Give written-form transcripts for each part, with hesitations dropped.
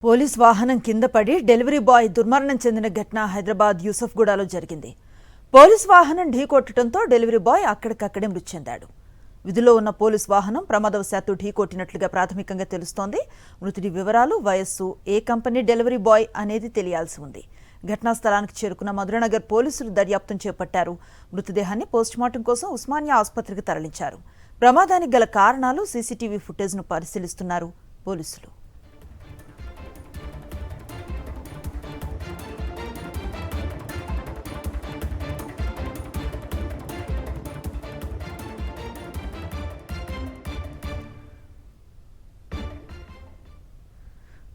Police వాహనం కింద పడి డెలివరీ బాయ్ దుర్మరణం చెందిన ఘటన హైదరాబాద్ యూసఫ్గూడలో జరిగింది. పోలీస్ వాహనం ఢీకొట్టడంతో డెలివరీ బాయ్ అక్కడికక్కడే మృతి చెందాడు. విధుల్లో ఉన్న పోలీస్ వాహనం ప్రమాదవశాత్తు ఢీకొట్టినట్లుగా ప్రాథమికంగా తెలుస్తోంది. మృతుడి వివరాలు, వయస్సు, ఏ కంపెనీ డెలివరీ బాయ్ అనేది తెలియాల్సి ఉంది. ఘటనా స్థలానికి చేరుకున్న మధురనగర్ పోలీసులు దర్యాప్తు చేపట్టారు. మృతదేహాన్ని పోస్టుమార్టం కోసం ఉస్మానియా ఆసుపత్రికి తరలించారు. ప్రమాదానికి గల కారణాలు, సీసీటీవీ ఫుటేజ్ను పరిశీలిస్తున్నారు పోలీసులు.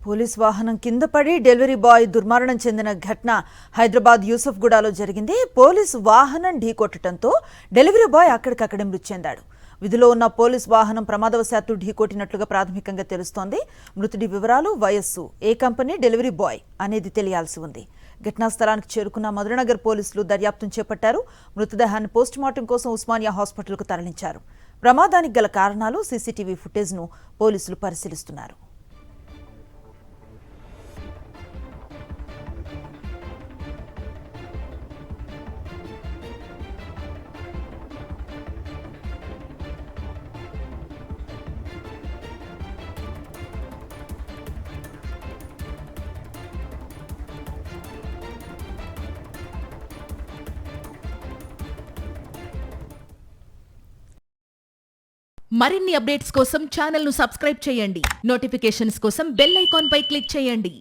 పోలీస్ వాహనం కింద పడి డెలివరీ బాయ్ దుర్మరణం చెందిన ఘటన హైదరాబాద్ యూసఫ్గూడలో జరిగింది. పోలీసు వాహనం ఢీకొట్టడంతో డెలివరీ బాయ్ అక్కడికక్కడే మృతి చెందాడు. విధిలో ఉన్న పోలీస్ వాహనం ప్రమాదవశాత్తు ఢీకొట్టినట్లుగా ప్రాథమికంగా తెలుస్తోంది. మృతుడి వివరాలు, వయస్సు, ఏ కంపెనీ డెలివరీ బాయ్ అనేది తెలియాల్సి ఉంది. ఘటనా స్థలానికి చేరుకున్న మధురనగర్ పోలీసులు దర్యాప్తు చేపట్టారు. మృతదేహాన్ని పోస్టుమార్టం కోసం ఉస్మానియా హాస్పిటల్కు తరలించారు. ప్రమాదానికి గల కారణాలు, సీసీటీవీ ఫుటేజ్ను పోలీసులు పరిశీలిస్తున్నారు. మరిన్ని అప్డేట్స్ కోసం ఛానల్ ను సబ్స్క్రైబ్ చేయండి. నోటిఫికేషన్స్ కోసం బెల్ ఐకాన్ పై క్లిక్ చేయండి.